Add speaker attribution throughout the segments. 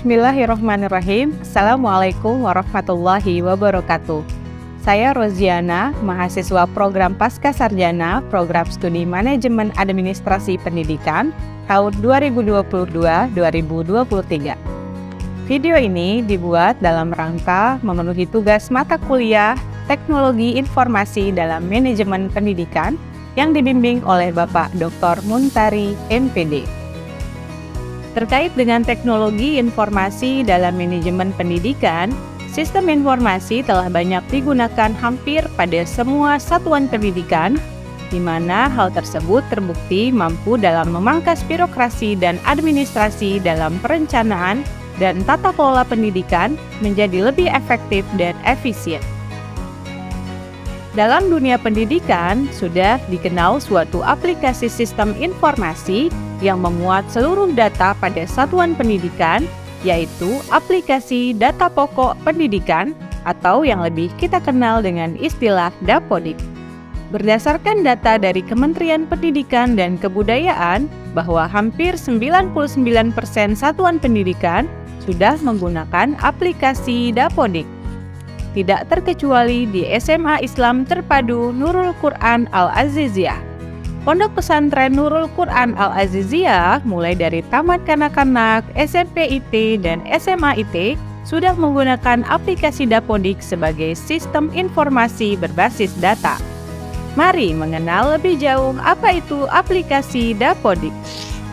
Speaker 1: Bismillahirrahmanirrahim. Assalamualaikum warahmatullahi wabarakatuh. Saya Roziana, mahasiswa program Pasca Sarjana, Program Studi Manajemen Administrasi Pendidikan, tahun 2022-2023. Video ini dibuat dalam rangka memenuhi tugas mata kuliah Teknologi Informasi dalam Manajemen Pendidikan yang dibimbing oleh Bapak Dr. Muntari, MPD. Terkait dengan teknologi informasi dalam manajemen pendidikan, sistem informasi telah banyak digunakan hampir pada semua satuan pendidikan, di mana hal tersebut terbukti mampu dalam memangkas birokrasi dan administrasi dalam perencanaan dan tata kelola pendidikan menjadi lebih efektif dan efisien. Dalam dunia pendidikan, sudah dikenal suatu aplikasi sistem informasi yang memuat seluruh data pada satuan pendidikan, yaitu aplikasi data pokok pendidikan atau yang lebih kita kenal dengan istilah Dapodik. Berdasarkan data dari Kementerian Pendidikan dan Kebudayaan, bahwa hampir 99% satuan pendidikan sudah menggunakan aplikasi Dapodik. Tidak terkecuali di SMA Islam Terpadu Nurul Quran Al-Aziziyah. Pondok Pesantren Nurul Quran Al-Aziziyah mulai dari tamat kanak-kanak, SMP IT, dan SMA IT sudah menggunakan aplikasi Dapodik sebagai sistem informasi berbasis data. Mari mengenal lebih jauh apa itu aplikasi Dapodik.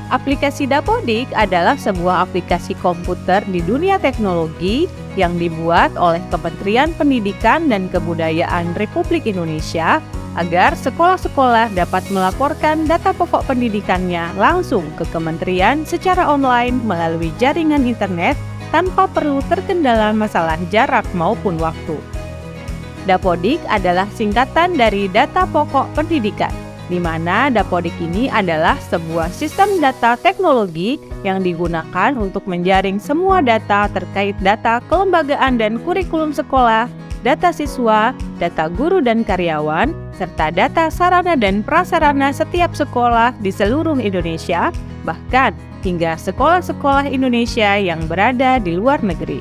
Speaker 1: Aplikasi Dapodik adalah sebuah aplikasi komputer di dunia teknologi yang dibuat oleh Kementerian Pendidikan dan Kebudayaan Republik Indonesia agar sekolah-sekolah dapat melaporkan data pokok pendidikannya langsung ke kementerian secara online melalui jaringan internet tanpa perlu terkendala masalah jarak maupun waktu. Dapodik adalah singkatan dari data pokok pendidikan, di mana Dapodik ini adalah sebuah sistem data teknologi yang digunakan untuk menjaring semua data terkait data kelembagaan dan kurikulum sekolah, data siswa, data guru dan karyawan, serta data sarana dan prasarana setiap sekolah di seluruh Indonesia, bahkan hingga sekolah-sekolah Indonesia yang berada di luar negeri.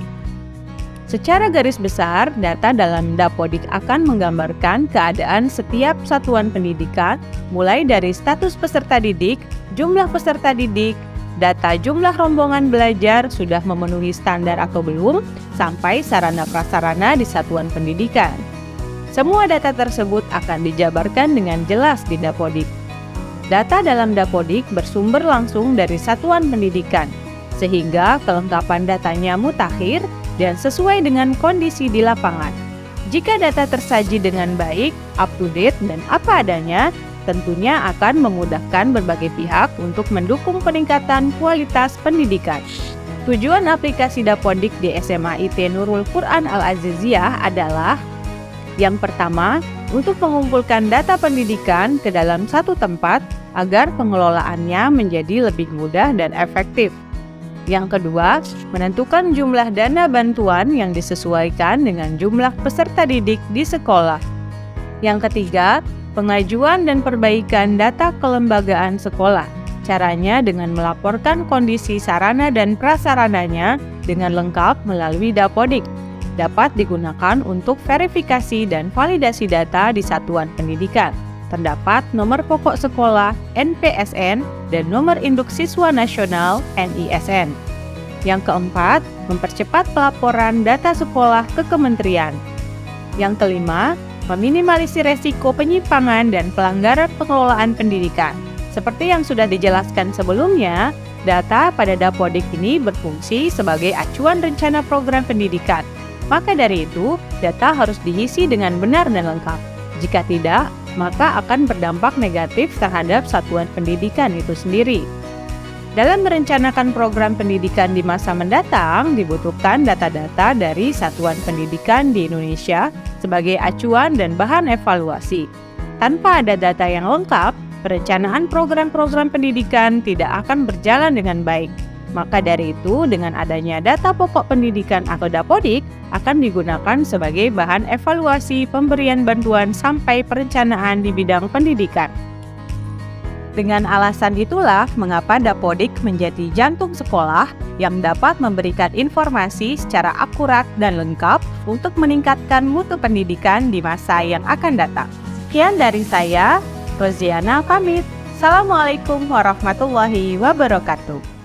Speaker 1: Secara garis besar, data dalam Dapodik akan menggambarkan keadaan setiap satuan pendidikan, mulai dari status peserta didik, jumlah peserta didik, data jumlah rombongan belajar sudah memenuhi standar atau belum, sampai sarana prasarana di satuan pendidikan. Semua data tersebut akan dijabarkan dengan jelas di Dapodik. Data dalam Dapodik bersumber langsung dari satuan pendidikan, sehingga kelengkapan datanya mutakhir dan sesuai dengan kondisi di lapangan. Jika data tersaji dengan baik, up to date, dan apa adanya, tentunya akan memudahkan berbagai pihak untuk mendukung peningkatan kualitas pendidikan. Tujuan aplikasi Dapodik di SMA IT Nurul Quran Al-Aziziyah adalah: yang pertama, untuk mengumpulkan data pendidikan ke dalam satu tempat agar pengelolaannya menjadi lebih mudah dan efektif. Yang kedua, menentukan jumlah dana bantuan yang disesuaikan dengan jumlah peserta didik di sekolah. Yang ketiga, pengajuan dan perbaikan data kelembagaan sekolah. Caranya dengan melaporkan kondisi sarana dan prasarananya dengan lengkap melalui Dapodik. Dapat digunakan untuk verifikasi dan validasi data di satuan pendidikan. Terdapat nomor pokok sekolah NPSN dan nomor induk siswa nasional NISN. Yang keempat, mempercepat pelaporan data sekolah ke kementerian. Yang kelima, meminimalisir resiko penyimpangan dan pelanggaran pengelolaan pendidikan. Seperti yang sudah dijelaskan sebelumnya, data pada Dapodik ini berfungsi sebagai acuan rencana program pendidikan. Maka dari itu, data harus diisi dengan benar dan lengkap. Jika tidak, maka akan berdampak negatif terhadap satuan pendidikan itu sendiri. Dalam merencanakan program pendidikan di masa mendatang, dibutuhkan data-data dari satuan pendidikan di Indonesia sebagai acuan dan bahan evaluasi. Tanpa ada data yang lengkap, perencanaan program-program pendidikan tidak akan berjalan dengan baik. Maka dari itu, dengan adanya data pokok pendidikan atau Dapodik akan digunakan sebagai bahan evaluasi pemberian bantuan sampai perencanaan di bidang pendidikan. Dengan alasan itulah mengapa Dapodik menjadi jantung sekolah yang dapat memberikan informasi secara akurat dan lengkap untuk meningkatkan mutu pendidikan di masa yang akan datang. Sekian dari saya, Roziana pamit. Assalamualaikum warahmatullahi wabarakatuh.